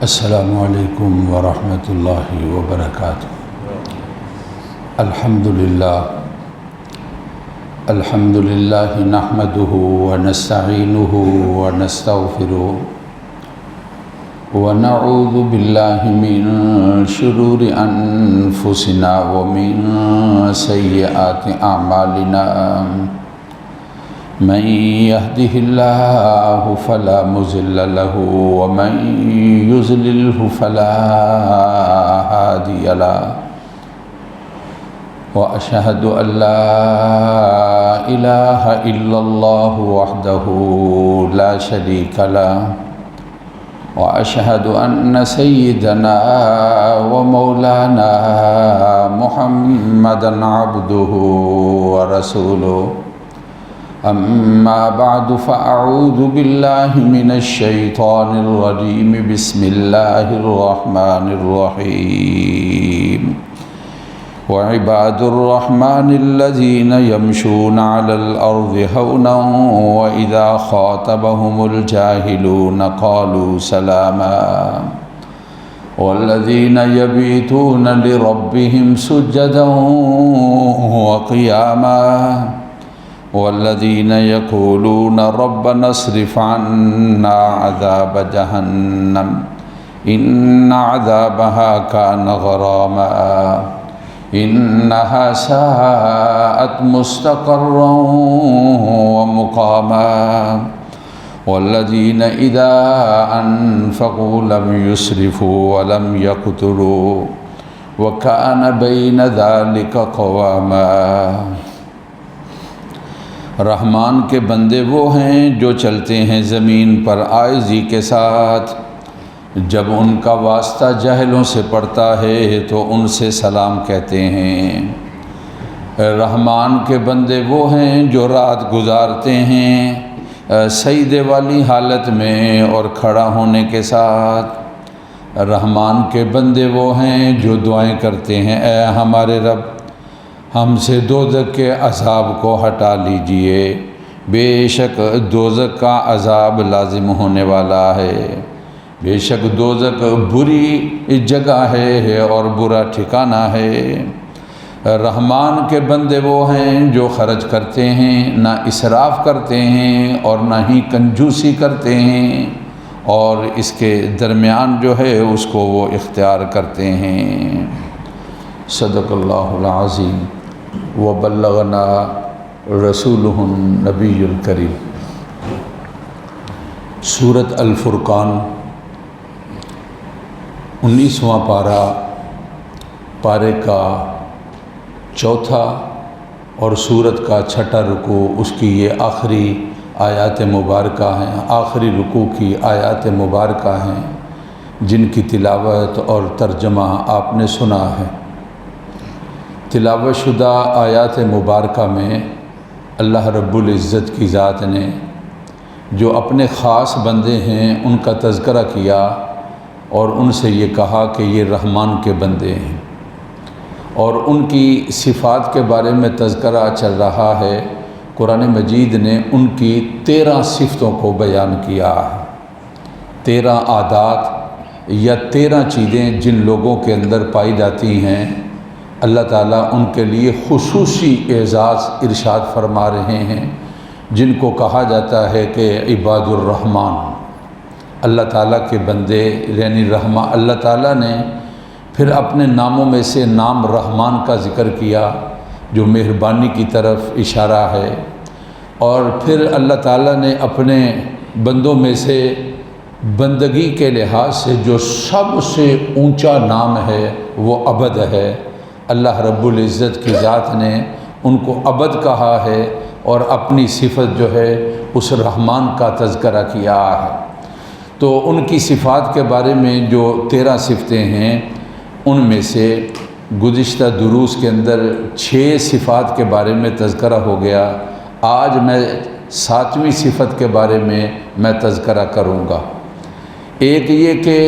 السلام علیکم ورحمۃ اللہ وبرکاتہ۔ الحمد للہ نحمده ونستعینه ونستغفره ونعوذ باللہ من شرور انفسنا ومن سیئات اعمالنا، من يهده الله فلا مضل له ومن يضلله فلا هادي له، وأشهد أن لا إله إلا الله وحده لا شريك له، وأشهد أن سيدنا ومولانا محمدا عبده ورسوله، أما بعد فأعوذ بالله من الشيطان الرجيم، بسم الله الرحمن الرحيم، وعباد الرحمن الذين يمشون على الأرض هونا وإذا خاطبهم الجاهلون قالوا سلاما، والذين يبيتون لربهم سجدا وقياما، والذين يقولون ربنا اصرف عنا عذاب جهنم إن عذابها كان غراما إنها ساءت مستقرا ومقاما، والذين إذا أنفقوا لم يسرفوا ولم يقتروا وكان بين ذلك قواما۔ رحمان کے بندے وہ ہیں جو چلتے ہیں زمین پر عاجزی کے ساتھ، جب ان کا واسطہ جاہلوں سے پڑتا ہے تو ان سے سلام کہتے ہیں۔ رحمان کے بندے وہ ہیں جو رات گزارتے ہیں سجدے والی حالت میں اور کھڑا ہونے کے ساتھ۔ رحمان کے بندے وہ ہیں جو دعائیں کرتے ہیں، اے ہمارے رب ہم سے دوزخ کے عذاب کو ہٹا لیجئے، بے شک دوزخ کا عذاب لازم ہونے والا ہے، بے شک دوزخ بری جگہ ہے اور برا ٹھکانہ ہے۔ رحمان کے بندے وہ ہیں جو خرچ کرتے ہیں، نہ اسراف کرتے ہیں اور نہ ہی کنجوسی کرتے ہیں، اور اس کے درمیان جو ہے اس کو وہ اختیار کرتے ہیں۔ صدق اللہ العظیم وبلغنا رسولہ النبی الکریم۔ سورۃ الفرقان 19واں پارے کا چوتھا اور سورت کا چھٹا رکوع، اس کی یہ آخری آیات مبارکہ ہیں، آخری رکوع کی آیات مبارکہ ہیں، جن کی تلاوت اور ترجمہ آپ نے سنا ہے۔ تلاوت شدہ آیات مبارکہ میں اللہ رب العزت کی ذات نے جو اپنے خاص بندے ہیں ان کا تذکرہ کیا اور ان سے یہ کہا کہ یہ رحمان کے بندے ہیں، اور ان کی صفات کے بارے میں تذکرہ چل رہا ہے۔ قرآن مجید نے ان کی 13 صفتوں کو بیان کیا ہے، 13 عادات یا 13 چیزیں جن لوگوں کے اندر پائی جاتی ہیں، اللہ تعالیٰ ان کے لیے خصوصی اعزاز ارشاد فرما رہے ہیں، جن کو کہا جاتا ہے کہ عباد الرحمن، اللہ تعالیٰ کے بندے یعنی رحمان۔ اللہ تعالیٰ نے پھر اپنے ناموں میں سے نام رحمان کا ذکر کیا جو مہربانی کی طرف اشارہ ہے، اور پھر اللہ تعالیٰ نے اپنے بندوں میں سے بندگی کے لحاظ سے جو سب سے اونچا نام ہے وہ عبد ہے۔ اللہ رب العزت کی ذات نے ان کو عبد کہا ہے اور اپنی صفت جو ہے اس رحمان کا تذکرہ کیا ہے۔ تو ان کی صفات کے بارے میں جو 13 صفتیں ہیں، ان میں سے گزشتہ دروس کے اندر 6 صفات کے بارے میں تذکرہ ہو گیا۔ آج میں 7ویں صفت کے بارے میں تذکرہ کروں گا۔ ایک یہ کہ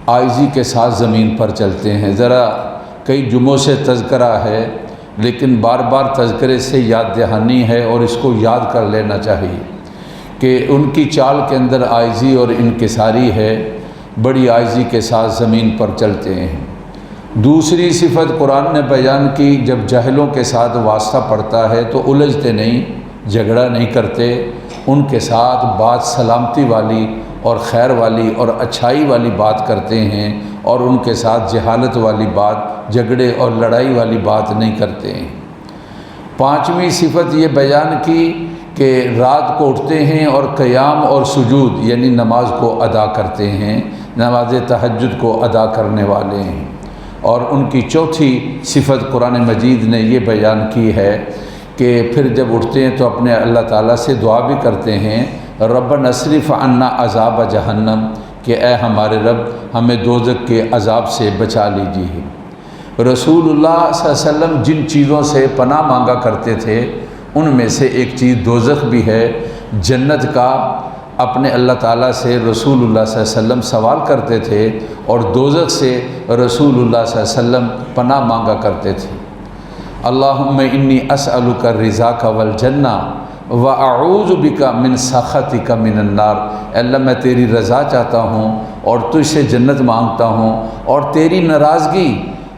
عاجزی کے ساتھ زمین پر چلتے ہیں، ذرا کئی جمعوں سے تذکرہ ہے لیکن بار بار تذکرے سے یاد دہانی ہے اور اس کو یاد کر لینا چاہیے کہ ان کی چال کے اندر عاجزی اور انکساری ہے۔ بڑی عاجزی کے ساتھ زمین پر چلتے ہیں۔ دوسری صفت قرآن نے بیان کی، جب جاہلوں کے ساتھ واسطہ پڑتا ہے تو الجھتے نہیں، جھگڑا نہیں کرتے، ان کے ساتھ بات سلامتی والی اور خیر والی اور اچھائی والی بات کرتے ہیں، اور ان کے ساتھ جہالت والی بات، جھگڑے اور لڑائی والی بات نہیں کرتے ہیں۔ پانچویں صفت یہ بیان کی کہ رات کو اٹھتے ہیں اور قیام اور سجود یعنی نماز کو ادا کرتے ہیں، نماز تہجد کو ادا کرنے والے ہیں۔ اور ان کی چوتھی صفت قرآن مجید نے یہ بیان کی ہے کہ پھر جب اٹھتے ہیں تو اپنے اللہ تعالیٰ سے دعا بھی کرتے ہیں، ربنا اصرف عنا عذاب جہنم، کہ اے ہمارے رب ہمیں دوزخ کے عذاب سے بچا لیجیے۔ رسول اللہ صلی اللہ علیہ وسلم جن چیزوں سے پناہ مانگا کرتے تھے ان میں سے ایک چیز دوزخ بھی ہے۔ جنت کا اپنے اللہ تعالیٰ سے رسول اللہ صلی اللہ علیہ وسلم سوال کرتے تھے، اور دوزخ سے رسول اللہ صلی اللہ علیہ وسلم پناہ مانگا کرتے تھے۔ اللہم انی اسألک رضاک والجنہ واعوذ بک من سخطک من النار، اے اللہ میں تیری رضا چاہتا ہوں اور تجھ سے جنت مانگتا ہوں اور تیری ناراضگی،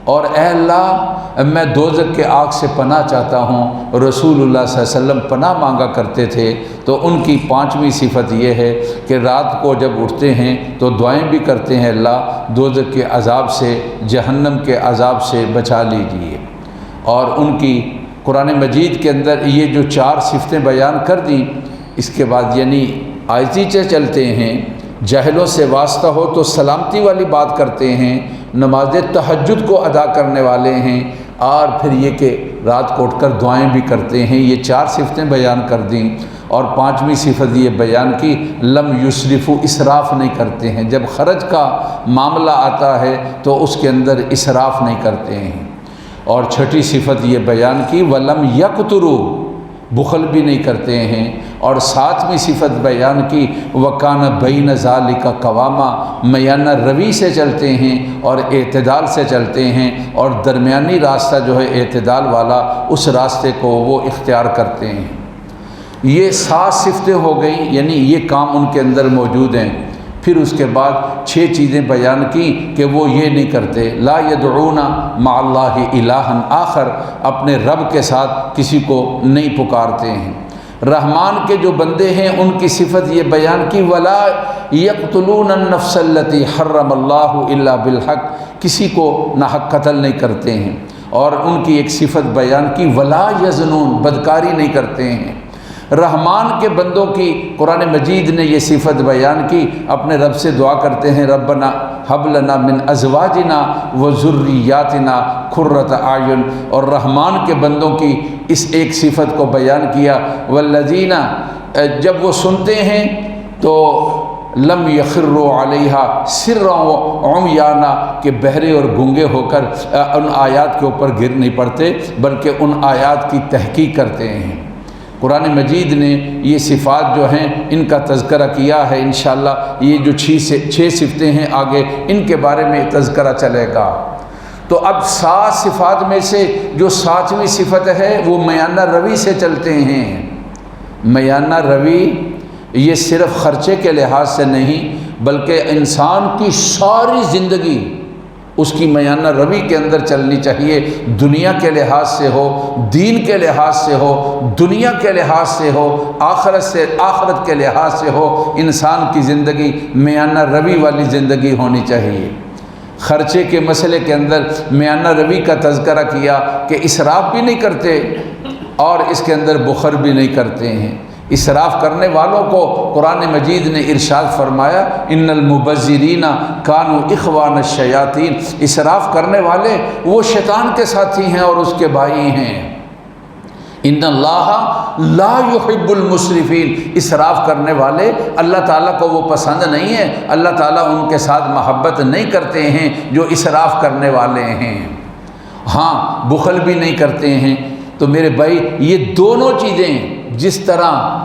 اور اے اللہ میں دوزخ کے آگ سے پناہ چاہتا ہوں۔ رسول اللہ صلی اللہ علیہ وسلم پناہ مانگا کرتے تھے۔ تو ان کی پانچویں صفت یہ ہے کہ رات کو جب اٹھتے ہیں تو دعائیں بھی کرتے ہیں، اللہ دوزخ کے عذاب سے، جہنم کے عذاب سے بچا لیجیے۔ اور ان کی قرآن مجید کے اندر یہ جو چار صفتیں بیان کر دیں، اس کے بعد یعنی عاجزی سے چلتے ہیں، جاہلوں سے واسطہ ہو تو سلامتی والی بات کرتے ہیں، نماز تہجد کو ادا کرنے والے ہیں، اور پھر یہ کہ رات کو اٹھ کر دعائیں بھی کرتے ہیں۔ یہ چار صفتیں بیان کر دیں، اور پانچویں صفت یہ بیان کی لم یسرفوا، اسراف نہیں کرتے ہیں۔ جب خرچ کا معاملہ آتا ہے تو اس کے اندر اسراف نہیں کرتے ہیں۔ اور چھٹی صفت یہ بیان کی ولم یقتروا، بخل بھی نہیں کرتے ہیں۔ اور ساتویں صفت بیان کی وکان بین ذالک قواما، میانہ روی سے چلتے ہیں اور اعتدال سے چلتے ہیں، اور درمیانی راستہ جو ہے اعتدال والا، اس راستے کو وہ اختیار کرتے ہیں۔ یہ 7 صفتیں ہو گئیں، یعنی یہ کام ان کے اندر موجود ہیں۔ پھر اس کے بعد 6 چیزیں بیان کی کہ وہ یہ نہیں کرتے، لا یدعون مع اللہ الہا آخر، اپنے رب کے ساتھ کسی کو نہیں پکارتے ہیں۔ رحمان کے جو بندے ہیں ان کی صفت یہ بیان کی ولا یقتلون النفس التي حرم اللہ الا بالحق، کسی کو ناحق قتل نہیں کرتے ہیں۔ اور ان کی ایک صفت بیان کی ولا یزنون، بدکاری نہیں کرتے ہیں۔ رحمان کے بندوں کی قرآن مجید نے یہ صفت بیان کی، اپنے رب سے دعا کرتے ہیں ربنا ہب لنا من ازواجنا وذریاتنا قرۃ اعین، اور رحمان کے بندوں کی اس ایک صفت کو بیان کیا والذین، جب وہ سنتے ہیں تو لم یخروا علیہا سرا وعمیانا، کہ بہرے اور گونگے ہو کر ان آیات کے اوپر گر نہیں پڑتے بلکہ ان آیات کی تحقیق کرتے ہیں۔ قرآن مجید نے یہ صفات جو ہیں ان کا تذکرہ کیا ہے۔ انشاءاللہ یہ جو 6 صفتیں ہیں آگے ان کے بارے میں تذکرہ چلے گا۔ تو اب 7 صفات میں سے جو 7ویں صفت ہے وہ میانہ روی سے چلتے ہیں۔ میانہ روی یہ صرف خرچے کے لحاظ سے نہیں بلکہ انسان کی ساری زندگی اس کی میانہ روی کے اندر چلنی چاہیے، دنیا کے لحاظ سے ہو، دین کے لحاظ سے ہو، دنیا کے لحاظ سے ہو، آخرت کے لحاظ سے ہو، انسان کی زندگی میانہ روی والی زندگی ہونی چاہیے۔ خرچے کے مسئلے کے اندر میانہ روی کا تذکرہ کیا کہ اسراف بھی نہیں کرتے اور اس کے اندر بخل بھی نہیں کرتے ہیں۔ اسراف کرنے والوں کو قرآن مجید نے ارشاد فرمایا ان المبذرین کانوا اخوان الشیاطین، اسراف کرنے والے وہ شیطان کے ساتھی ہیں اور اس کے بھائی ہیں۔ ان اللہ لا يحب المسرفین، اسراف کرنے والے اللہ تعالیٰ کو وہ پسند نہیں ہے، اللہ تعالیٰ ان کے ساتھ محبت نہیں کرتے ہیں جو اسراف کرنے والے ہیں۔ ہاں بخل بھی نہیں کرتے ہیں۔ تو میرے بھائی یہ دونوں چیزیں، جس طرح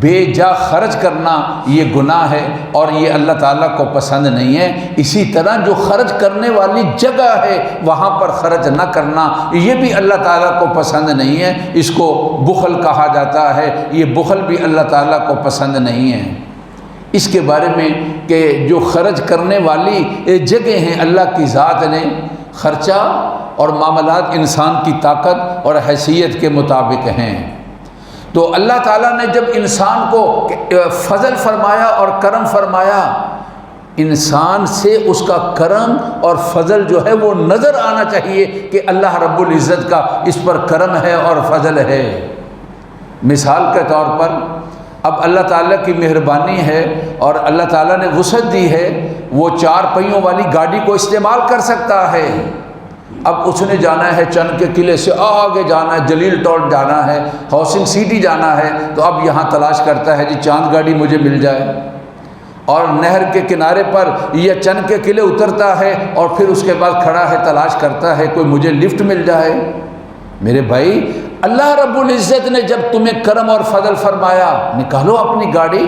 بے جا خرچ کرنا یہ گناہ ہے اور یہ اللہ تعالیٰ کو پسند نہیں ہے، اسی طرح جو خرچ کرنے والی جگہ ہے وہاں پر خرچ نہ کرنا یہ بھی اللہ تعالیٰ کو پسند نہیں ہے، اس کو بخل کہا جاتا ہے، یہ بخل بھی اللہ تعالیٰ کو پسند نہیں ہے۔ اس کے بارے میں کہ جو خرچ کرنے والی جگہ ہیں اللہ کی ذات نے خرچہ اور معاملات انسان کی طاقت اور حیثیت کے مطابق ہیں۔ تو اللہ تعالیٰ نے جب انسان کو فضل فرمایا اور کرم فرمایا، انسان سے اس کا کرم اور فضل جو ہے وہ نظر آنا چاہیے کہ اللہ رب العزت کا اس پر کرم ہے اور فضل ہے۔ مثال کے طور پر اب اللہ تعالیٰ کی مہربانی ہے اور اللہ تعالیٰ نے وسعت دی ہے، وہ 4 پہیوں والی گاڑی کو استعمال کر سکتا ہے۔ اب اس نے جانا ہے چند کے قلعے سے آگے جانا ہے، جلیل ٹاؤن جانا ہے، ہاؤسنگ سٹی جانا ہے، تو اب یہاں تلاش کرتا ہے جی چاند گاڑی مجھے مل جائے، اور نہر کے کنارے پر یہ چند کے قلعے اترتا ہے اور پھر اس کے بعد کھڑا ہے تلاش کرتا ہے کوئی مجھے لفٹ مل جائے۔ میرے بھائی، اللہ رب العزت نے جب تمہیں کرم اور فضل فرمایا، نکالو اپنی گاڑی۔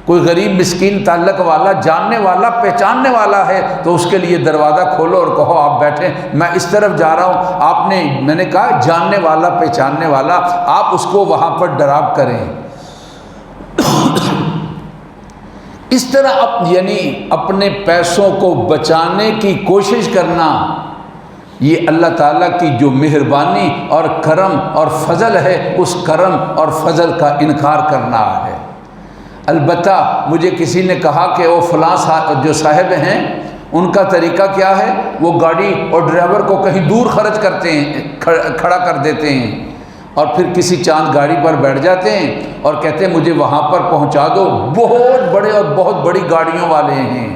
کوئی غریب مسکین تعلق والا، جاننے والا، پہچاننے والا ہے تو اس کے لیے دروازہ کھولو اور کہو آپ بیٹھیں، میں اس طرف جا رہا ہوں۔ میں نے کہا جاننے والا، پہچاننے والا، آپ اس کو وہاں پر ڈراپ کریں۔ اس طرح یعنی اپنے پیسوں کو بچانے کی کوشش کرنا، یہ اللہ تعالیٰ کی جو مہربانی اور کرم اور فضل ہے، اس کرم اور فضل کا انکار کرنا ہے۔ البتہ مجھے کسی نے کہا کہ وہ فلاں جو صاحب ہیں ان کا طریقہ کیا ہے، وہ گاڑی اور ڈرائیور کو کہیں دور خرچ کرتے ہیں، کھڑا کر دیتے ہیں، اور پھر کسی چاند گاڑی پر بیٹھ جاتے ہیں اور کہتے ہیں مجھے وہاں پر پہنچا دو۔ بہت بڑے اور بہت بڑی گاڑیوں والے ہیں،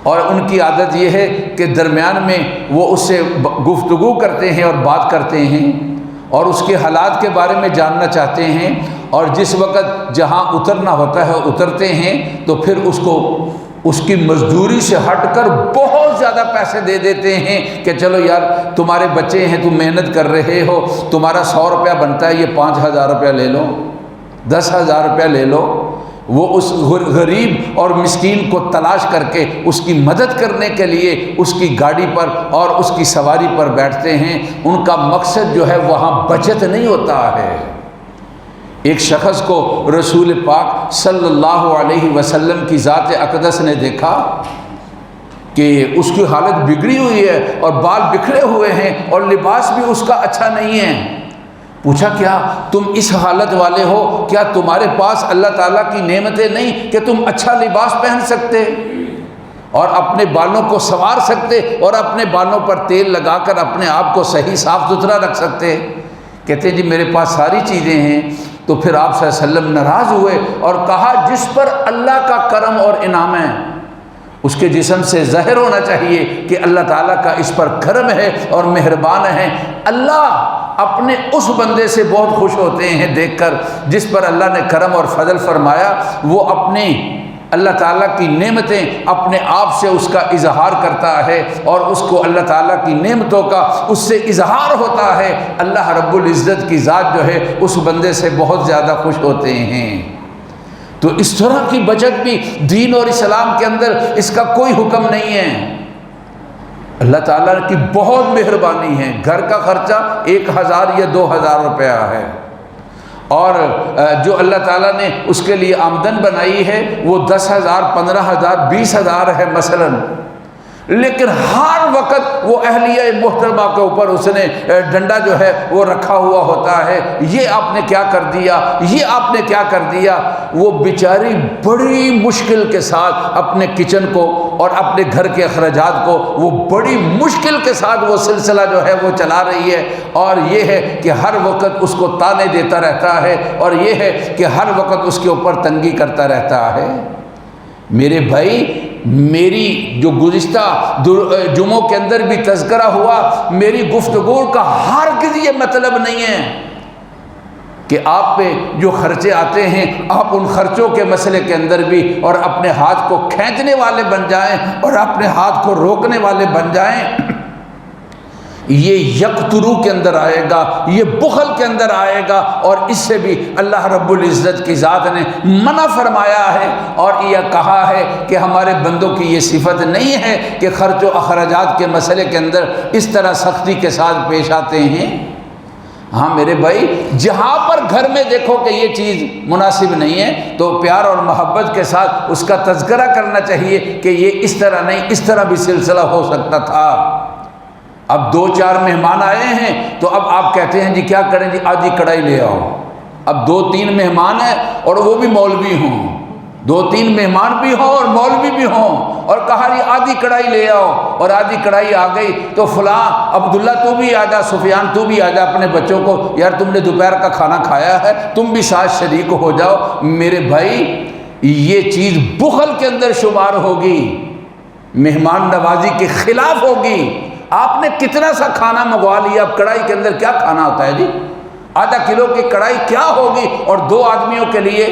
اور ان کی عادت یہ ہے کہ درمیان میں وہ اس سے گفتگو کرتے ہیں اور بات کرتے ہیں اور اس کے حالات کے بارے میں جاننا چاہتے ہیں، اور جس وقت جہاں اترنا ہوتا ہے اترتے ہیں تو پھر اس کو اس کی مزدوری سے ہٹ کر بہت زیادہ پیسے دے دیتے ہیں کہ چلو یار تمہارے بچے ہیں، تم محنت کر رہے ہو، تمہارا 100 روپیہ بنتا ہے، یہ 5000 روپیہ لے لو، 10,000 روپیہ لے لو۔ وہ اس غریب اور مسکین کو تلاش کر کے اس کی مدد کرنے کے لیے اس کی گاڑی پر اور اس کی سواری پر بیٹھتے ہیں۔ ان کا مقصد جو ہے وہاں بچت نہیں ہوتا ہے۔ ایک شخص کو رسول پاک صلی اللہ علیہ وسلم کی ذات اقدس نے دیکھا کہ اس کی حالت بگڑی ہوئی ہے اور بال بکھرے ہوئے ہیں اور لباس بھی اس کا اچھا نہیں ہے۔ پوچھا کیا تم اس حالت والے ہو؟ کیا تمہارے پاس اللہ تعالیٰ کی نعمتیں نہیں کہ تم اچھا لباس پہن سکتے اور اپنے بالوں کو سنوار سکتے اور اپنے بالوں پر تیل لگا کر اپنے آپ کو صحیح صاف ستھرا رکھ سکتے؟ کہتے جی میرے پاس ساری چیزیں ہیں۔ تو پھر آپ صلی اللہ علیہ وسلم ناراض ہوئے اور کہا جس پر اللہ کا کرم اور انعام ہے اس کے جسم سے ظاہر ہونا چاہیے کہ اللہ تعالیٰ کا اس پر کرم ہے اور مہربان ہے۔ اللہ اپنے اس بندے سے بہت خوش ہوتے ہیں دیکھ کر جس پر اللہ نے کرم اور فضل فرمایا، وہ اپنی اللہ تعالیٰ کی نعمتیں اپنے آپ سے اس کا اظہار کرتا ہے اور اس کو اللہ تعالیٰ کی نعمتوں کا اس سے اظہار ہوتا ہے۔ اللہ رب العزت کی ذات جو ہے اس بندے سے بہت زیادہ خوش ہوتے ہیں۔ تو اس طرح کی بچت بھی دین اور اسلام کے اندر اس کا کوئی حکم نہیں ہے۔ اللہ تعالیٰ کی بہت مہربانی ہے۔ گھر کا خرچہ 1000 یا 2000 روپیہ ہے، اور جو اللہ تعالیٰ نے اس کے لیے آمدن بنائی ہے وہ 10,000 15,000 20,000 ہے مثلا، لیکن ہر وقت وہ اہلیہ محترمہ کے اوپر اس نے ڈنڈا جو ہے وہ رکھا ہوا ہوتا ہے، یہ آپ نے کیا کر دیا، یہ آپ نے کیا کر دیا۔ وہ بیچاری بڑی مشکل کے ساتھ اپنے کچن کو اور اپنے گھر کے اخراجات کو وہ بڑی مشکل کے ساتھ وہ سلسلہ جو ہے وہ چلا رہی ہے، اور یہ ہے کہ ہر وقت اس کو تانے دیتا رہتا ہے، اور یہ ہے کہ ہر وقت اس کے اوپر تنگی کرتا رہتا ہے۔ میرے بھائی، میری جو گزشتہ جمعوں کے اندر بھی تذکرہ ہوا، میری گفتگو کا ہرگز یہ مطلب نہیں ہے کہ آپ پہ جو خرچے آتے ہیں آپ ان خرچوں کے مسئلے کے اندر بھی اور اپنے ہاتھ کو کھینچنے والے بن جائیں اور اپنے ہاتھ کو روکنے والے بن جائیں۔ یہ یکترو کے اندر آئے گا، یہ بخل کے اندر آئے گا، اور اس سے بھی اللہ رب العزت کی ذات نے منع فرمایا ہے اور یہ کہا ہے کہ ہمارے بندوں کی یہ صفت نہیں ہے کہ خرچ و اخراجات کے مسئلے کے اندر اس طرح سختی کے ساتھ پیش آتے ہیں۔ ہاں میرے بھائی، جہاں پر گھر میں دیکھو کہ یہ چیز مناسب نہیں ہے تو پیار اور محبت کے ساتھ اس کا تذکرہ کرنا چاہیے کہ یہ اس طرح نہیں، اس طرح بھی سلسلہ ہو سکتا تھا۔ اب 2-4 مہمان آئے ہیں تو اب آپ کہتے ہیں جی کیا کریں جی، آدھی کڑھائی لے آؤ۔ اب 2-3 مہمان ہیں اور وہ بھی مولوی ہوں، 2-3 مہمان بھی ہوں اور مولوی بھی ہوں، اور کہا جی آدھی کڑھائی لے آؤ، اور آدھی کڑھائی آ گئی تو فلاں عبداللہ تو بھی آ جا، سفیان تو بھی آ جا، اپنے بچوں کو یار تم نے دوپہر کا کھانا کھایا ہے، تم بھی ساتھ شریک ہو جاؤ۔ میرے بھائی یہ چیز بخل کے اندر شمار ہوگی، مہمان نوازی کے خلاف ہوگی۔ آپ نے کتنا سا کھانا منگوا لیا، اب کڑھائی کے اندر کیا کھانا ہوتا ہے جی؟ آدھا کلو کی کڑھائی کیا ہوگی، اور 2 آدمیوں کے لیے۔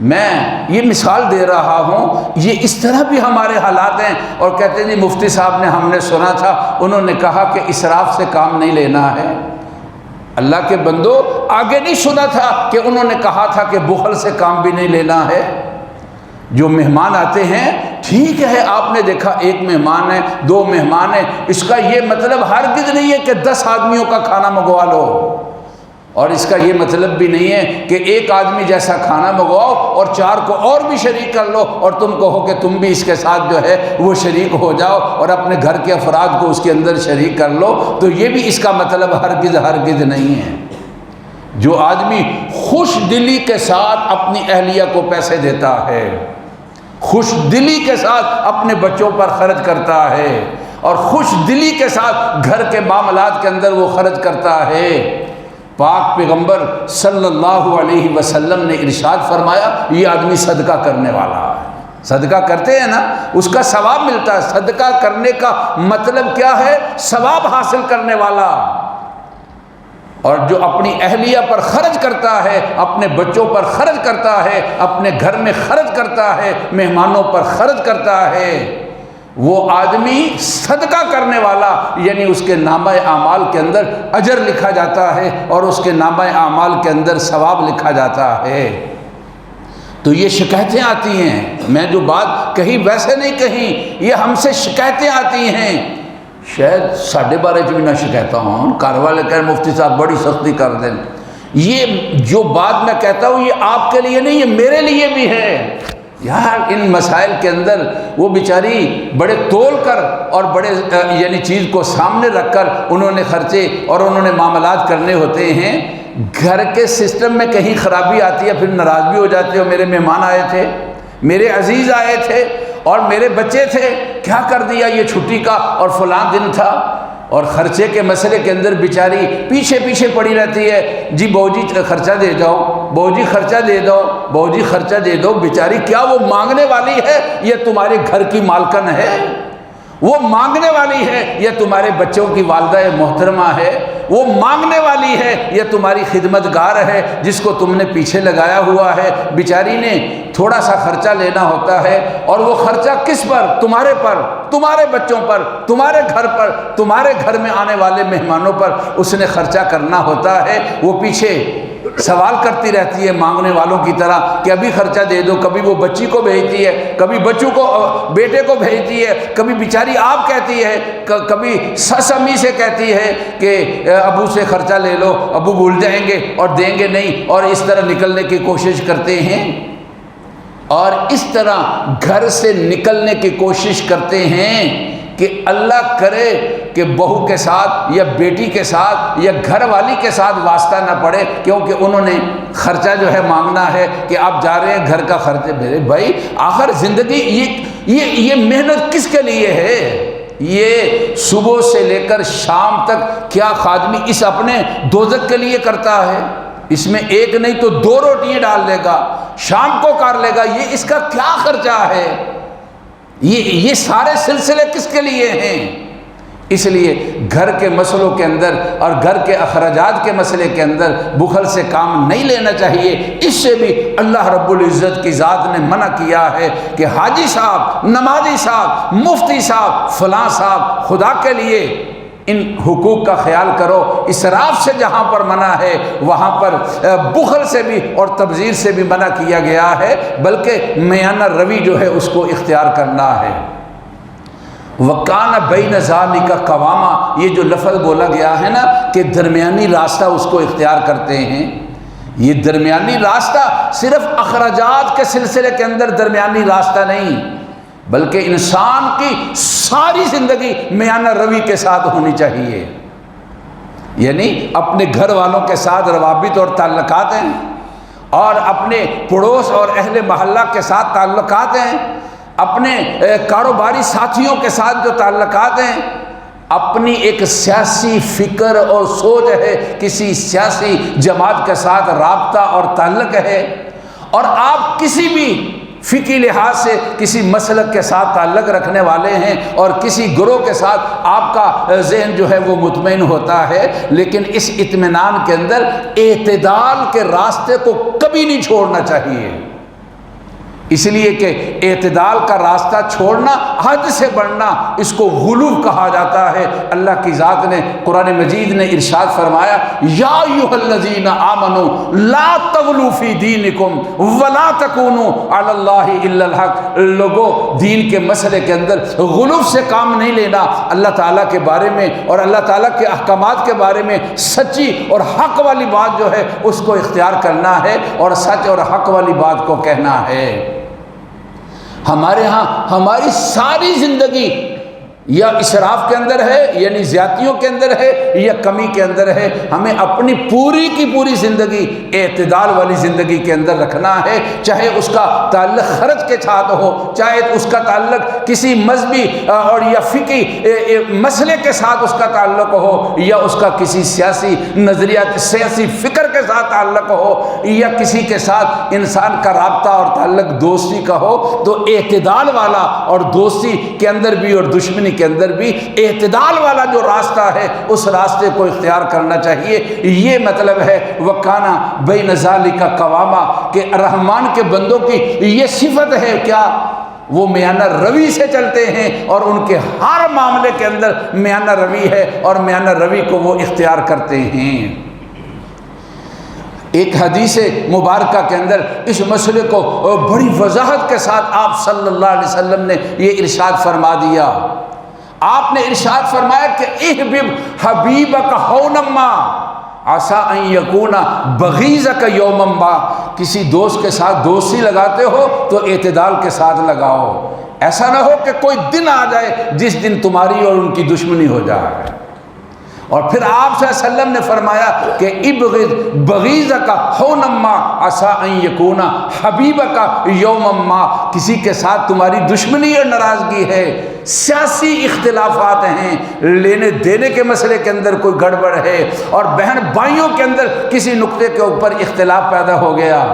میں یہ مثال دے رہا ہوں، یہ اس طرح بھی ہمارے حالات ہیں۔ اور کہتے ہیں جی مفتی صاحب نے، ہم نے سنا تھا انہوں نے کہا کہ اسراف سے کام نہیں لینا ہے۔ اللہ کے بندو، آگے نہیں سنا تھا کہ انہوں نے کہا تھا کہ بخل سے کام بھی نہیں لینا ہے؟ جو مہمان آتے ہیں، ٹھیک ہے آپ نے دیکھا 1 مہمان ہے، 2 مہمان ہیں، اس کا یہ مطلب ہرگز نہیں ہے کہ 10 آدمیوں کا کھانا منگوا لو، اور اس کا یہ مطلب بھی نہیں ہے کہ 1 آدمی جیسا کھانا منگواؤ اور 4 کو اور بھی شریک کر لو، اور تم کہو کہ تم بھی اس کے ساتھ جو ہے وہ شریک ہو جاؤ اور اپنے گھر کے افراد کو اس کے اندر شریک کر لو۔ تو یہ بھی اس کا مطلب ہرگز نہیں ہے۔ جو آدمی خوش دلی کے ساتھ اپنی اہلیہ کو پیسے دیتا ہے، خوش دلی کے ساتھ اپنے بچوں پر خرچ کرتا ہے، اور خوش دلی کے ساتھ گھر کے معاملات کے اندر وہ خرچ کرتا ہے، پاک پیغمبر صلی اللہ علیہ وسلم نے ارشاد فرمایا یہ آدمی صدقہ کرنے والا ہے۔ صدقہ کرتے ہیں نا، اس کا ثواب ملتا ہے۔ صدقہ کرنے کا مطلب کیا ہے؟ ثواب حاصل کرنے والا۔ اور جو اپنی اہلیہ پر خرچ کرتا ہے، اپنے بچوں پر خرچ کرتا ہے، اپنے گھر میں خرچ کرتا ہے، مہمانوں پر خرچ کرتا ہے، وہ آدمی صدقہ کرنے والا، یعنی اس کے نامہ اعمال کے اندر اجر لکھا جاتا ہے اور اس کے نامہ اعمال کے اندر ثواب لکھا جاتا ہے۔ تو یہ شکایتیں آتی ہیں، میں جو بات کہی ویسے نہیں کہی، یہ ہم سے شکایتیں آتی ہیں۔ شاید ساڈے بارے بھی نہ شکایتیں ہوں، گھر والے کہیں مفتی صاحب بڑی سختی کر دیں۔ یہ جو بات میں کہتا ہوں یہ آپ کے لیے نہیں، یہ میرے لیے بھی ہے۔ یار ان مسائل کے اندر وہ بیچاری بڑے تول کر اور بڑے یعنی چیز کو سامنے رکھ کر انہوں نے خرچے اور انہوں نے معاملات کرنے ہوتے ہیں۔ گھر کے سسٹم میں کہیں خرابی آتی ہے، پھر ناراض بھی ہو جاتے ہو۔ میرے مہمان آئے تھے، میرے عزیز آئے تھے اور میرے بچے تھے، کیا کر دیا یہ چھٹی کا اور فلاں دن تھا، اور خرچے کے مسئلے کے اندر بیچاری پیچھے پڑی رہتی ہے۔ جی بہو جی خرچہ دے جاؤ، بہو جی خرچہ دے دو، بہو جی خرچہ دے دو۔ بیچاری کیا وہ مانگنے والی ہے یا تمہارے گھر کی مالکن ہے؟ وہ مانگنے والی ہے یا تمہارے بچوں کی والدہ محترمہ ہے؟ وہ مانگنے والی ہے یا تمہاری خدمت گار ہے جس کو تم نے پیچھے لگایا ہوا ہے؟ بیچاری نے تھوڑا سا خرچہ لینا ہوتا ہے، اور وہ خرچہ کس پر؟ تمہارے پر، تمہارے بچوں پر، تمہارے گھر پر، تمہارے گھر میں آنے والے مہمانوں پر اس نے خرچہ کرنا ہوتا ہے۔ وہ پیچھے سوال کرتی رہتی ہے مانگنے والوں کی طرح کہ ابھی خرچہ دے دو۔ کبھی وہ بچی کو بھیجتی ہے، کبھی بچوں کو، بیٹے کو بھیجتی ہے، کبھی بیچاری آپ کہتی ہے، کبھی سس امی سے کہتی ہے کہ ابو سے خرچہ لے لو، ابو بھول جائیں گے اور دیں گے نہیں، اور اس طرح نکلنے کی کوشش کرتے ہیں۔ اور اس طرح گھر سے نکلنے کی کوشش کرتے ہیں کہ اللہ کرے کہ بہو کے ساتھ یا بیٹی کے ساتھ یا گھر والی کے ساتھ واسطہ نہ پڑے، کیونکہ انہوں نے خرچہ جو ہے مانگنا ہے کہ آپ جا رہے ہیں گھر کا خرچہ۔ میرے بھائی آخر زندگی یہ محنت کس کے لیے ہے؟ یہ صبح سے لے کر شام تک کیا خادمی اس اپنے دوزخ کے لیے کرتا ہے؟ اس میں ایک نہیں تو 2 روٹیاں ڈال لے گا، شام کو کر لے گا، یہ اس کا کیا خرچہ ہے؟ یہ سارے سلسلے کس کے لیے ہیں؟ اس لیے گھر کے مسئلوں کے اندر اور گھر کے اخراجات کے مسئلے کے اندر بخل سے کام نہیں لینا چاہیے۔ اس سے بھی اللہ رب العزت کی ذات نے منع کیا ہے کہ حاجی صاحب، نمازی صاحب، مفتی صاحب، فلاں صاحب، خدا کے لیے ان حقوق کا خیال کرو۔ اسراف سے جہاں پر منع ہے وہاں پر بخل سے بھی اور تبذیر سے بھی منع کیا گیا ہے، بلکہ میانہ روی جو ہے اس کو اختیار کرنا ہے۔ وَكَانَ بَيْنَ ذَلِكَ قَوَامًا، یہ جو لفظ بولا گیا ہے نا کہ درمیانی راستہ اس کو اختیار کرتے ہیں، یہ درمیانی راستہ صرف اخراجات کے سلسلے کے اندر درمیانی راستہ نہیں، بلکہ انسان کی ساری زندگی میانہ روی کے ساتھ ہونی چاہیے۔ یعنی اپنے گھر والوں کے ساتھ روابط اور تعلقات ہیں، اور اپنے پڑوس اور اہل محلہ کے ساتھ تعلقات ہیں، اپنے کاروباری ساتھیوں کے ساتھ جو تعلقات ہیں، اپنی ایک سیاسی فکر اور سوچ ہے، کسی سیاسی جماعت کے ساتھ رابطہ اور تعلق ہے، اور آپ کسی بھی فقہی لحاظ سے کسی مسلک کے ساتھ تعلق رکھنے والے ہیں اور کسی گروہ کے ساتھ آپ کا ذہن جو ہے وہ مطمئن ہوتا ہے، لیکن اس اطمینان کے اندر اعتدال کے راستے کو کبھی نہیں چھوڑنا چاہیے، اس لیے کہ اعتدال کا راستہ چھوڑنا، حد سے بڑھنا، اس کو غلو کہا جاتا ہے۔ اللہ کی ذات نے قرآن مجید نے ارشاد فرمایا، یا ایھا الذین آمنوا لا تغلوا فی دینکم ولا تکونوا علی اللہ الا الحق، لوگوں دین کے مسئلے کے اندر غلو سے کام نہیں لینا، اللہ تعالیٰ کے بارے میں اور اللہ تعالیٰ کے احکامات کے بارے میں سچی اور حق والی بات جو ہے اس کو اختیار کرنا ہے اور سچ اور حق والی بات کو کہنا ہے۔ ہمارے ہاں ہماری ساری زندگی یا اسراف کے اندر ہے، یعنی زیادتیوں کے اندر ہے، یا کمی کے اندر ہے۔ ہمیں اپنی پوری کی پوری زندگی اعتدال والی زندگی کے اندر رکھنا ہے، چاہے اس کا تعلق خرچ کے ساتھ ہو، چاہے اس کا تعلق کسی مذہبی اور یا فقہی مسئلے کے ساتھ اس کا تعلق ہو، یا اس کا کسی سیاسی نظریات سیاسی فکر کے ساتھ تعلق ہو، یا کسی کے ساتھ انسان کا رابطہ اور تعلق دوستی کا ہو، تو اعتدال والا اور دوستی کے اندر بھی اور دشمنی کے اندر بھی اعتدال والا جو راستہ ہے اس راستے کو اختیار کرنا چاہیے۔ یہ مطلب ہے وَكَانَ بَيْنَ ذَلِكَ قَوَامًا، کہ رحمان کے بندوں کی یہ صفت ہے کیا، وہ میانہ روی سے چلتے ہیں اور ان کے ہر معاملے کے اندر میانہ روی ہے اور میانہ روی کو وہ اختیار کرتے ہیں۔ ایک حدیث مبارکہ کے اندر اس مسئلے کو بڑی وضاحت کے ساتھ آپ صلی اللہ علیہ وسلم نے یہ ارشاد فرما دیا۔ آپ نے ارشاد فرمایا کہ احبب حبیبک ہونما ما عسیٰ ان یکون بغیضک یوما ما، کسی دوست کے ساتھ دوستی لگاتے ہو تو اعتدال کے ساتھ لگاؤ، ایسا نہ ہو کہ کوئی دن آ جائے جس دن تمہاری اور ان کی دشمنی ہو جائے۔ اور پھر آپ صلی اللہ علیہ وسلم نے فرمایا کہ ابغض بغیضک ہونما عسیٰ ان یکون حبیبک یوما ما، کسی کے ساتھ تمہاری دشمنی اور ناراضگی ہے، سیاسی اختلافات ہیں، لینے دینے کے مسئلے کے اندر کوئی گڑبڑ ہے، اور بہن بھائیوں کے اندر کسی نقطے کے اوپر اختلاف پیدا ہو گیا،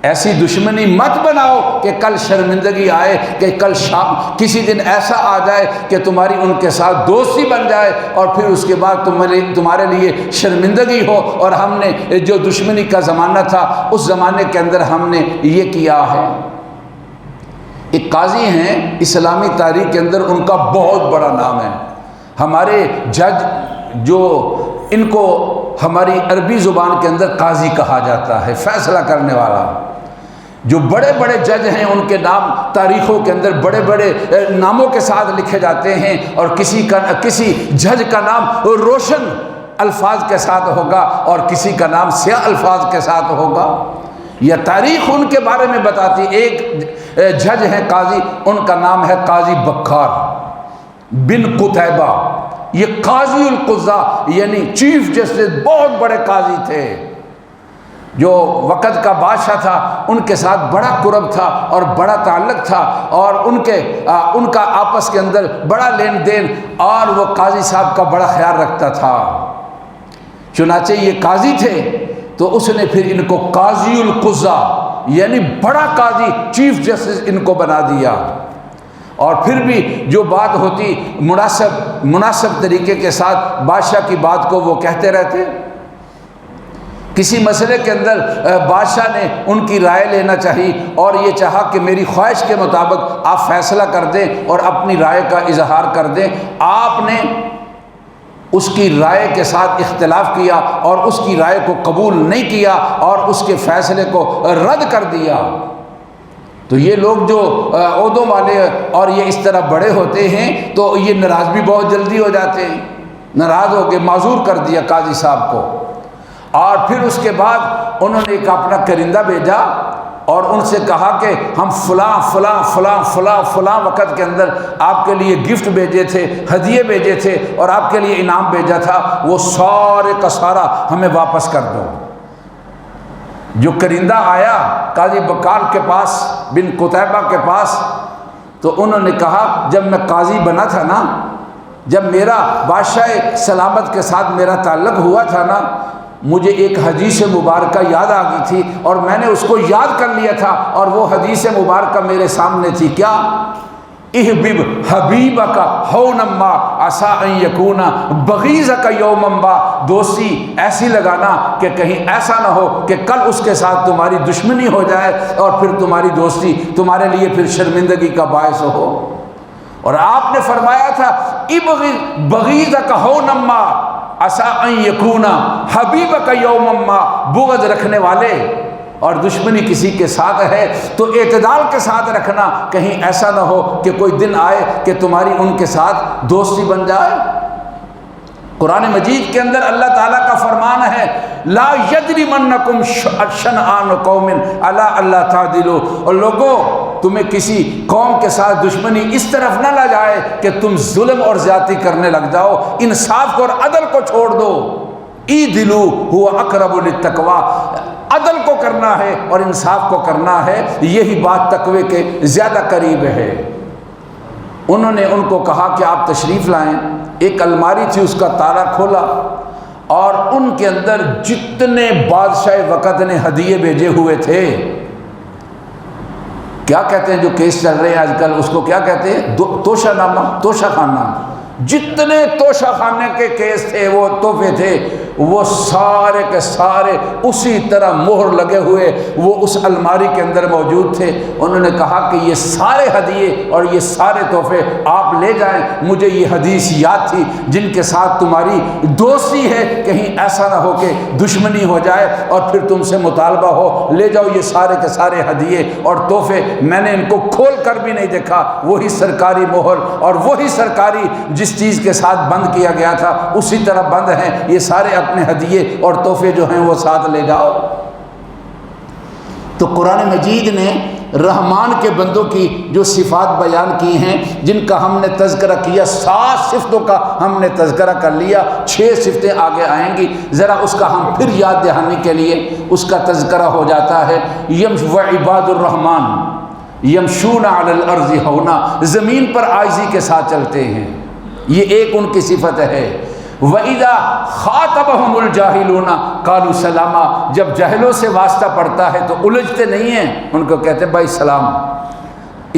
ایسی دشمنی مت بناؤ کہ کل شرمندگی آئے، کہ کل شام کسی دن ایسا آ جائے کہ تمہاری ان کے ساتھ دوستی بن جائے اور پھر اس کے بعد تمہارے لیے شرمندگی ہو، اور ہم نے جو دشمنی کا زمانہ تھا اس زمانے کے اندر ہم نے یہ کیا ہے۔ ایک قاضی ہیں اسلامی تاریخ کے اندر، ان کا بہت بڑا نام ہے، ہمارے جج جو ان کو ہماری عربی زبان کے اندر قاضی کہا جاتا ہے، فیصلہ کرنے والا، جو بڑے بڑے جج ہیں ان کے نام تاریخوں کے اندر بڑے بڑے ناموں کے ساتھ لکھے جاتے ہیں، اور کسی جج کا نام روشن الفاظ کے ساتھ ہوگا اور کسی کا نام سیاہ الفاظ کے ساتھ ہوگا، یا تاریخ ان کے بارے میں بتاتی۔ ایک جج ہیں قاضی، ان کا نام ہے قاضی بکار بن قتیبہ، یہ قاضی القضاء یعنی چیف جسٹس، بہت بڑے قاضی تھے، جو وقت کا بادشاہ تھا ان کے ساتھ بڑا قرب تھا اور بڑا تعلق تھا، اور ان کا آپس کے اندر بڑا لین دین، اور وہ قاضی صاحب کا بڑا خیال رکھتا تھا۔ چنانچہ یہ قاضی تھے تو اس نے پھر ان کو قاضی القضاء یعنی بڑا قاضی چیف جسٹس ان کو بنا دیا، اور پھر بھی جو بات ہوتی مناسب طریقے کے ساتھ بادشاہ کی بات کو وہ کہتے رہتے۔ کسی مسئلے کے اندر بادشاہ نے ان کی رائے لینا چاہی اور یہ چاہا کہ میری خواہش کے مطابق آپ فیصلہ کر دیں اور اپنی رائے کا اظہار کر دیں، آپ نے اس کی رائے کے ساتھ اختلاف کیا اور اس کی رائے کو قبول نہیں کیا اور اس کے فیصلے کو رد کر دیا، تو یہ لوگ جو عہدوں والے اور یہ اس طرح بڑے ہوتے ہیں تو یہ ناراض بھی بہت جلدی ہو جاتے ہیں، ناراض ہو کے معذور کر دیا قاضی صاحب کو۔ اور پھر اس کے بعد انہوں نے ایک اپنا کرندہ بھیجا اور ان سے کہا کہ ہم فلاں فلاں فلاں فلاں فلاں وقت کے اندر آپ کے لیے گفٹ بھیجے تھے، ہدیے بھیجے تھے اور آپ کے لیے انعام بھیجا تھا، وہ سارے کا سارا ہمیں واپس کر دو۔ جو کرندہ آیا قاضی بکال کے پاس، بن قتیبہ کے پاس، تو انہوں نے کہا جب میں قاضی بنا تھا نا، جب میرا بادشاہ سلامت کے ساتھ میرا تعلق ہوا تھا نا، مجھے ایک حدیث مبارکہ یاد آ گئی تھی اور میں نے اس کو یاد کر لیا تھا، اور وہ حدیث مبارکہ میرے سامنے تھی، کیا؟ احبب حبیبک ہونا ما عسى ان یکون بغیضک یوما ما، دوستی ایسی لگانا کہ کہیں ایسا نہ ہو کہ کل اس کے ساتھ تمہاری دشمنی ہو جائے اور پھر تمہاری دوستی تمہارے لیے پھر شرمندگی کا باعث ہو۔ اور آپ نے فرمایا تھا بغیضک ہونا ما عسى ان یکون حبیبک یوما ما، بغض رکھنے والے اور دشمنی کسی کے ساتھ ہے تو اعتدال کے ساتھ رکھنا، کہیں ایسا نہ ہو کہ کوئی دن آئے کہ تمہاری ان کے ساتھ دوستی بن جائے۔ قرآن مجید کے اندر اللہ تعالیٰ کا فرمان ہے لا یجرمنکم شنآن قوم علی الا تعدلوا، اور لوگوں تمہیں کسی قوم کے ساتھ دشمنی اس طرف نہ لا جائے کہ تم ظلم اور زیادتی کرنے لگ جاؤ، انصاف کو اور عدل کو چھوڑ دو۔ اعدلوا هو اقرب للتقوی، عدل کو کرنا ہے اور انصاف کو کرنا ہے، یہی بات تقوی کے زیادہ قریب ہے۔ انہوں نے ان کو کہا کہ آپ تشریف لائیں، ایک الماری تھی اس کا تالا کھولا اور ان کے اندر جتنے بادشاہ وقت نے ہدیے بھیجے ہوئے تھے، کیا کہتے ہیں جو کیس چل رہے ہیں آج کل، اس کو کیا کہتے ہیں؟ توشہ نامہ، توشہ خانہ، جتنے توشہ خانے کے کیس تھے، وہ تحفے تھے، وہ سارے کے سارے اسی طرح مہر لگے ہوئے وہ اس الماری کے اندر موجود تھے۔ انہوں نے کہا کہ یہ سارے ہدیے اور یہ سارے تحفے آپ لے جائیں، مجھے یہ حدیث یاد تھی جن کے ساتھ تمہاری دوستی ہے، کہیں ایسا نہ ہو کہ دشمنی ہو جائے اور پھر تم سے مطالبہ ہو، لے جاؤ یہ سارے کے سارے ہدیے اور تحفے، میں نے ان کو کھول کر بھی نہیں دیکھا، وہی سرکاری مہر اور وہی سرکاری جس چیز کے ساتھ بند کیا گیا تھا اسی طرح بند ہیں، یہ سارے اپنے ہدیے اور تحفے جو ہیں وہ ساتھ لے جاؤ۔ تو قرآن مجید نے رحمان کے بندوں کی جو صفات بیان کی ہیں، جن کا ہم نے تذکرہ کیا، 7 صفتوں کا ہم نے تذکرہ کر لیا، 6 صفتیں آگے آئیں گی، ذرا اس کا ہم پھر یاد دہانی کے لیے اس کا تذکرہ ہو جاتا ہے۔ وعباد الرحمن یمشون علی الارض ہونا، زمین پر عاجزی کے ساتھ چلتے ہیں، یہ ایک ان کی صفت ہے۔ وَإِذَا خَاطَبَهُمُ الْجَاهِلُونَ قَالُوا سَلَامًا، جب جاہلوں سے واسطہ پڑتا ہے تو الجھتے نہیں ہیں، ان کو کہتے ہیں بھائی سلام،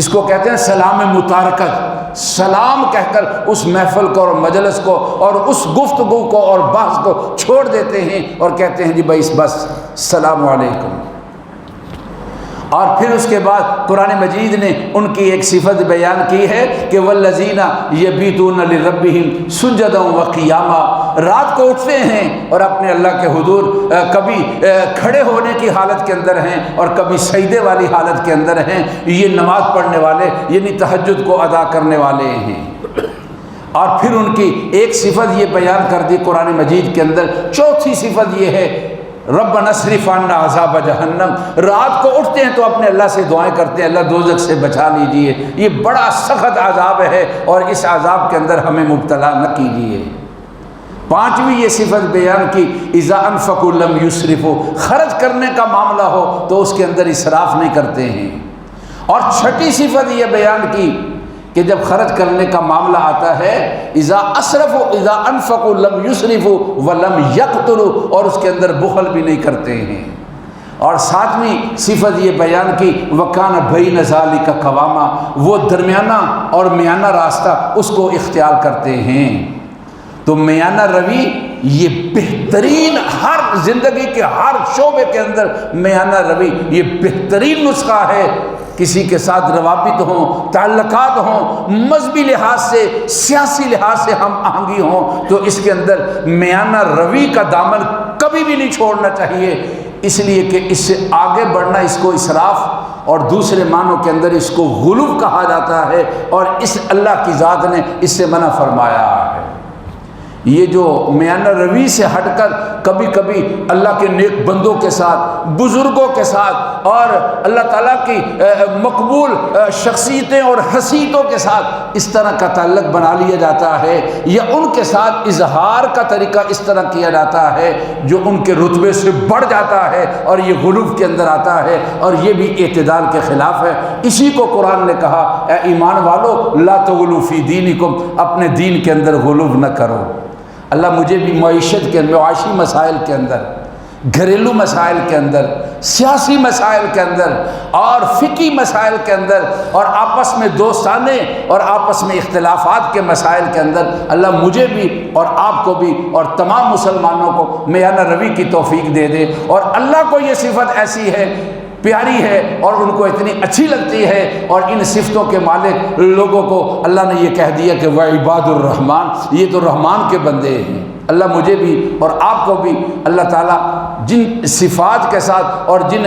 اس کو کہتے ہیں سلام متارکت، سلام کہہ کر اس محفل کو اور مجلس کو اور اس گفتگو کو اور بحث کو چھوڑ دیتے ہیں اور کہتے ہیں جی بھائی بس السلام علیکم۔ اور پھر اس کے بعد قرآن مجید نے ان کی ایک صفت بیان کی ہے کہ والذین یبیتون لربہم سجدا وقیاما، رات کو اٹھتے ہیں اور اپنے اللہ کے حضور کبھی کھڑے ہونے کی حالت کے اندر ہیں اور کبھی سجدے والی حالت کے اندر ہیں، یہ نماز پڑھنے والے یعنی تہجد کو ادا کرنے والے ہیں۔ اور پھر ان کی ایک صفت یہ بیان کر دی قرآن مجید کے اندر، چوتھی صفت یہ ہے ربنا اصرف عنا عذاب جہنم، رات کو اٹھتے ہیں تو اپنے اللہ سے دعائیں کرتے ہیں اللہ دوزخ سے بچا لیجئے، یہ بڑا سخت عذاب ہے اور اس عذاب کے اندر ہمیں مبتلا نہ کیجیے۔ پانچویں یہ صفت بیان کی اذا انفقوا لم یسرفوا، خرچ کرنے کا معاملہ ہو تو اس کے اندر اسراف نہیں کرتے ہیں۔ اور چھٹی صفت یہ بیان کی کہ جب خرچ کرنے کا معاملہ آتا ہے اذا اسرفوا اذا انفقوا لم یسرفوا ولم یقتروا، اور اس کے اندر بخل بھی نہیں کرتے ہیں۔ اور ساتویں صفت یہ بیان کی وکان بین ذالک قواما، وہ درمیانہ اور میانہ راستہ اس کو اختیار کرتے ہیں۔ تو میانہ روی یہ بہترین، ہر زندگی کے ہر شعبے کے اندر میانہ روی یہ بہترین نسخہ ہے۔ کسی کے ساتھ روابط ہوں، تعلقات ہوں، مذہبی لحاظ سے، سیاسی لحاظ سے ہم آہنگی ہوں، تو اس کے اندر میانہ روی کا دامن کبھی بھی نہیں چھوڑنا چاہیے، اس لیے کہ اس سے آگے بڑھنا اس کو اسراف اور دوسرے معنوں کے اندر اس کو غلو کہا جاتا ہے، اور اس اللہ کی ذات نے اس سے منع فرمایا ہے۔ یہ جو میانہ روی سے ہٹ کر کبھی کبھی اللہ کے نیک بندوں کے ساتھ، بزرگوں کے ساتھ اور اللہ تعالیٰ کی مقبول شخصیتیں اور حسیتوں کے ساتھ اس طرح کا تعلق بنا لیا جاتا ہے، یا ان کے ساتھ اظہار کا طریقہ اس طرح کیا جاتا ہے جو ان کے رتبے سے بڑھ جاتا ہے، اور یہ غلو کے اندر آتا ہے، اور یہ بھی اعتدال کے خلاف ہے۔ اسی کو قرآن نے کہا، اے ایمان والو لا تغلوا فی دینکم، اپنے دین کے اندر غلو نہ کرو۔ اللہ مجھے بھی معیشت کے معاشی مسائل کے اندر، گھریلو مسائل کے اندر، سیاسی مسائل کے اندر اور فقہی مسائل کے اندر اور آپس میں دوستانے اور آپس میں اختلافات کے مسائل کے اندر اللہ مجھے بھی اور آپ کو بھی اور تمام مسلمانوں کو میانہ روی کی توفیق دے دے۔ اور اللہ کو یہ صفت ایسی ہے، پیاری ہے، اور ان کو اتنی اچھی لگتی ہے، اور ان صفتوں کے مالک لوگوں کو اللہ نے یہ کہہ دیا کہ وعباد الرحمن، یہ تو رحمان کے بندے ہیں۔ اللہ مجھے بھی اور آپ کو بھی اللہ تعالیٰ جن صفات کے ساتھ اور جن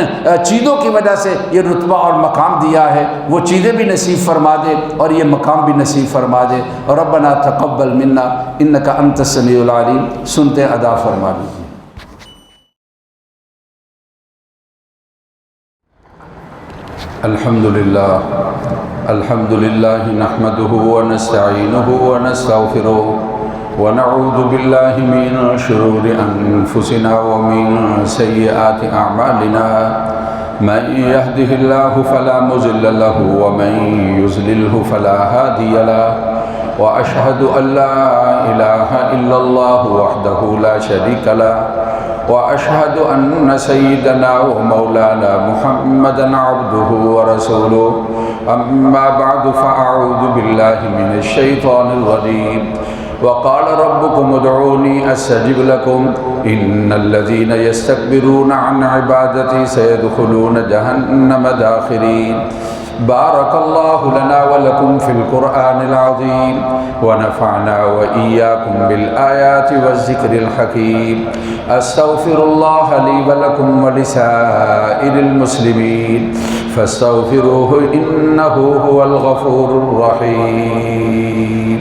چیزوں کی وجہ سے یہ رتبہ اور مقام دیا ہے وہ چیزیں بھی نصیب فرما دے اور یہ مقام بھی نصیب فرما دے۔ اور ربنا تقبل منا انک انت السمیع العلیم، سنتے ادا فرما دیجیے۔ الحمد للہ نحمده ونستعینه ونستغفره ونعوذ باللہ من شرور انفسنا ومن سیئات اعمالنا، من يهده الله فلا مضل له ومن يضلل فلا هادي له، واشهد ان لا اله الا الله وحده لا شريك له، واشهد ان سيدنا ومولانا محمدا عبده ورسوله، اما بعد فاعوذ بالله من الشيطان الرجيم، وقال ربكم ادعوني استجب لكم ان الذين يستكبرون عن عبادتي سيدخلون جهنم داخرين۔ بارك الله لنا ولكم في القرآن العظيم، ونفعنا وإياكم بالآيات والذكر الحكيم۔ أستغفر الله لي ولكم ولسائر المسلمين فاستغفروه إنه هو الغفور الرحيم۔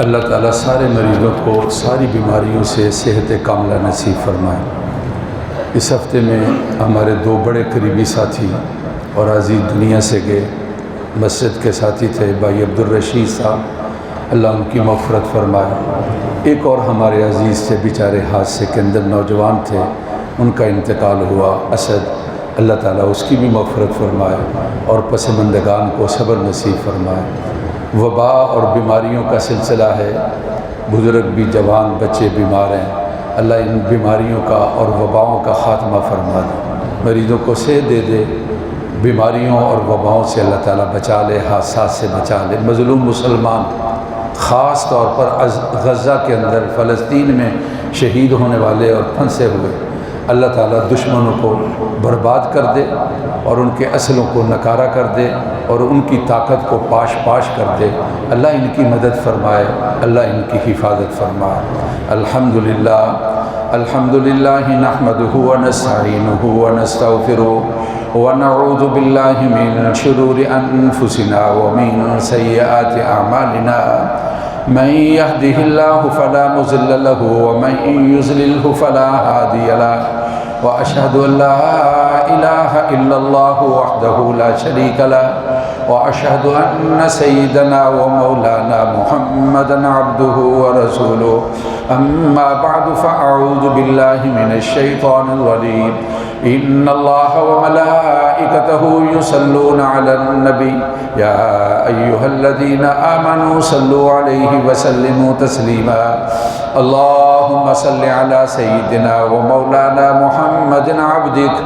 اللہ تعالیٰ سارے مریضوں کو ساری بیماریوں سے صحت کاملہ نصیب فرمائے۔ اس ہفتے میں ہمارے دو بڑے قریبی ساتھی اور عزیز دنیا سے گئے، مسجد کے ساتھی تھے بھائی عبدالرشید صاحب، اللہ ان کی مغفرت فرمائے۔ ایک اور ہمارے عزیز سے بیچارے حادثے کے اندر نوجوان تھے، ان کا انتقال ہوا، اسد، اللہ تعالیٰ اس کی بھی مغفرت فرمائے اور پسماندگان کو صبر نصیب فرمائے۔ وبا اور بیماریوں کا سلسلہ ہے، بزرگ بھی، جوان بچے بیمار ہیں، اللہ ان بیماریوں کا اور وباؤں کا خاتمہ فرما دے، مریضوں کو صحت دے دے، بیماریوں اور وباؤں سے اللہ تعالیٰ بچا لے، حادثات سے بچا لے۔ مظلوم مسلمان خاص طور پر غزہ کے اندر فلسطین میں شہید ہونے والے اور پھنسے ہوئے، اللہ تعالیٰ دشمنوں کو برباد کر دے اور ان کے اسلحوں کو نکارہ کر دے اور ان کی طاقت کو پاش پاش کر دے۔ اللہ ان کی مدد فرمائے، اللہ ان کی حفاظت فرمائے۔ الحمدللہ نحمده ونستعینه ونستغفره ونعوذ باللہ من شرور انفسنا ومن سیئات اعمالنا، من يهده الله فلا مضل له ومن يضلل فلا هادي له، وأشهد أن لا إله إلا الله وحده لا شريك له، وأشهد أن سيدنا ومولانا محمدا عبده ورسوله، أما بعد فأعوذ بالله من الشيطان الرجيم، إن الله وملائكته يصلون على النبي يا أيها الذين آمنوا صلوا عليه وسلموا تسليما، اللهم صل على سيدنا ومولانا محمد عبدك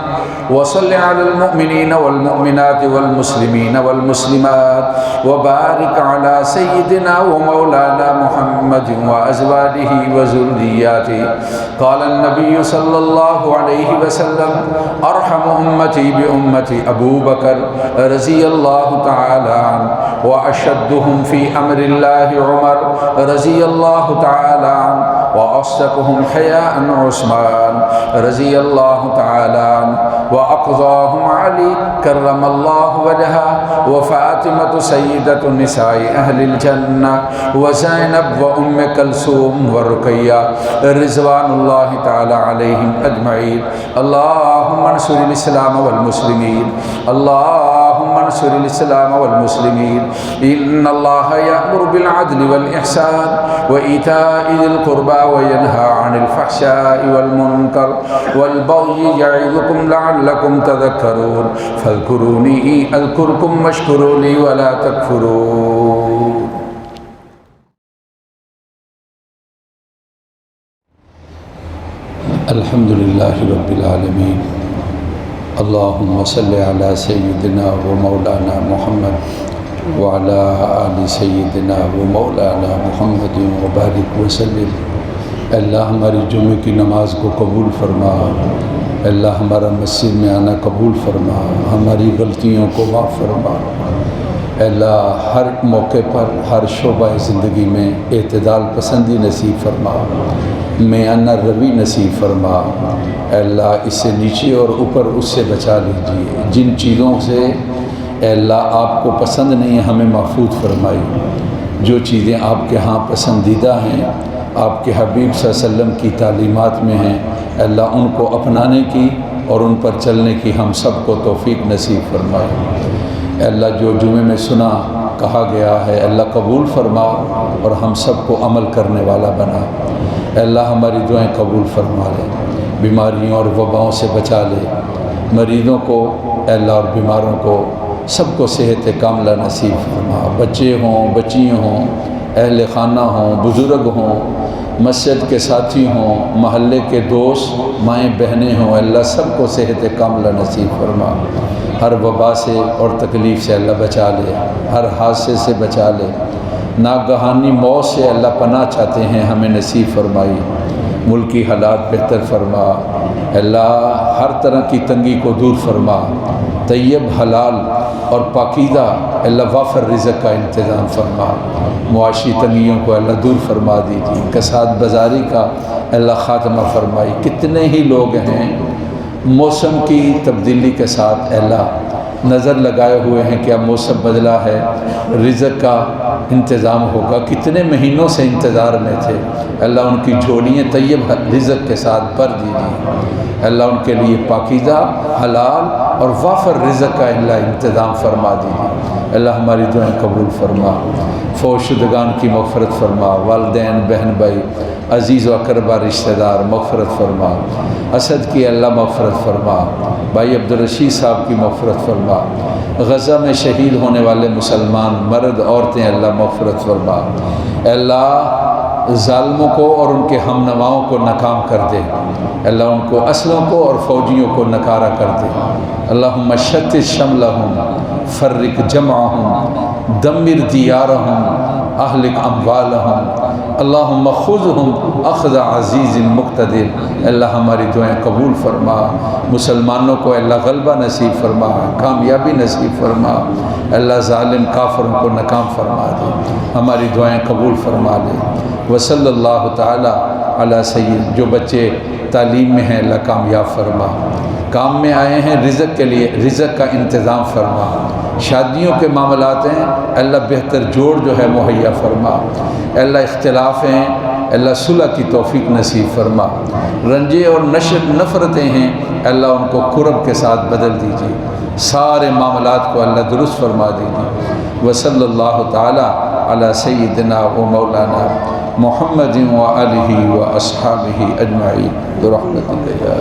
وصل على المؤمنين والمؤمنات والمسلمين والمسلمات وبارك على سيدنا ومولانا محمد وأزواجه وذرياته. قال النبي صلى الله عليه وسلم أرحم أمتي بأمتي أبو بكر رضي الله تعالى عنه، وأشدهم في أمر الله عمر رضي الله تعالى عنه، وأصدقهم حياء عثمان رضي الله تعالى عنه، وأقضاهم علي كرم الله وجهه، وفاطمة سيدة نساء أهل الجنة، وزينب وأم كلثوم ورقية رضوان الله تعالى عليهم أجمعين. اللهم انصر الإسلام والمسلمين، اللهم انصر الإسلام والمسلمين. إن الله يأمر بالعدل والإحسان وإيتاء ذي القربى وينهى عن الفحشاء والمنكر والبغي يعظكم لعلكم تذكرون. فاذكروني أذكركم واشكروا لي ولا تكفرون. الحمد لله رب العالمين. اللهم صل على سيدنا ومولانا محمد وعلى آل سیدنا و مولانا محمد وبارک وسلم. اللہ ہماری جمعے کی نماز کو قبول فرما، اللہ ہمارا مسجد میں آنا قبول فرما، ہماری غلطیوں کو معاف فرما. اللہ ہر موقع پر ہر شعبہ زندگی میں اعتدال پسندی نصیب فرما، میانہ روی نصیب فرما. اللہ اس سے نیچے اور اوپر اس سے بچا لیجیے جن چیزوں سے اے اللہ آپ کو پسند نہیں ہے، ہمیں محفوظ فرمائی. جو چیزیں آپ کے ہاں پسندیدہ ہیں، آپ کے حبیب صلی اللہ علیہ وسلم کی تعلیمات میں ہیں، اے اللہ ان کو اپنانے کی اور ان پر چلنے کی ہم سب کو توفیق نصیب فرمائے. اے اللہ جو جمعے میں سنا کہا گیا ہے اے اللہ قبول فرما اور ہم سب کو عمل کرنے والا بنا. اے اللہ ہماری دعائیں قبول فرما لے، بیماریوں اور وباؤں سے بچا لے. مریضوں کو اے اللہ اور بیماروں کو سب کو صحت کاملہ نصیب فرما. بچے ہوں، بچیاں ہوں، اہل خانہ ہوں، بزرگ ہوں، مسجد کے ساتھی ہوں، محلے کے دوست، مائیں بہنیں ہوں، اللہ سب کو صحت کاملہ نصیب فرما. ہر وبا سے اور تکلیف سے اللہ بچا لے، ہر حادثے سے بچا لے. ناگہانی موت سے اللہ پناہ چاہتے ہیں، ہمیں نصیب فرمائی. ملکی حالات بہتر فرما. اللہ ہر طرح کی تنگی کو دور فرما. طیب حلال اور پاکیزہ اللہ وافر رزق کا انتظام فرما. معاشی تنگیوں کو اللہ دور فرما دیجیے. کساد بازاری کا اللہ خاتمہ فرمائی. کتنے ہی لوگ ہیں موسم کی تبدیلی کے ساتھ اللہ نظر لگائے ہوئے ہیں کہ اب موسم بدلا ہے، رزق کا انتظام ہوگا. کتنے مہینوں سے انتظار میں تھے، اللہ ان کی جھولیاں طیب رزق کے ساتھ بھر دیجیے. اللہ ان کے لیے پاکیزہ حلال اور وافر رزق کا اللہ انتظام فرما دیجیے. اللہ ہماری دعائیں قبول فرما. فوت شدگان کی مغفرت فرما. والدین، بہن بھائی، عزیز و اقربا رشتہ دار مغفرت فرما. اسد کی اللہ مغفرت فرما. بھائی عبدالرشید صاحب کی مغفرت فرما. غزہ میں شہید ہونے والے مسلمان مرد عورتیں اللہ مغفرت فرما. اللہ ظالموں کو اور ان کے ہم نواؤں کو ناکام کر دے. اللہ ان کو اسلوں کو اور فوجیوں کو نکارہ کر دے. اللہم شتت شملہم فرق جمعہم دمر دیارہم اہلک اموالہم اللہم خذہم اخذ عزیز مقتدر. اللہ ہماری دعائیں قبول فرما. مسلمانوں کو اللہ غلبہ نصیب فرما، کامیابی نصیب فرما. اللہ ظالم کافروں کو ناکام فرما دے. ہماری دعائیں قبول فرما لے. وصلی اللہ تعالی علی سید. جو بچے تعلیم میں ہیں اللہ کامیاب فرما. کام میں آئے ہیں رزق کے لیے، رزق کا انتظام فرما. شادیوں کے معاملات ہیں اللہ بہتر جوڑ جو ہے مہیا فرما. اللہ اختلاف ہیں اللہ صلح کی توفیق نصیب فرما. رنجے اور نفرتیں ہیں اللہ ان کو قرب کے ساتھ بدل دیجیے. سارے معاملات کو اللہ درست فرما دیجیے. وصلی اللہ تعالی علی سیدنا و مولانا محمد و آلہ و اصحابہ اجمعین برحمتک یا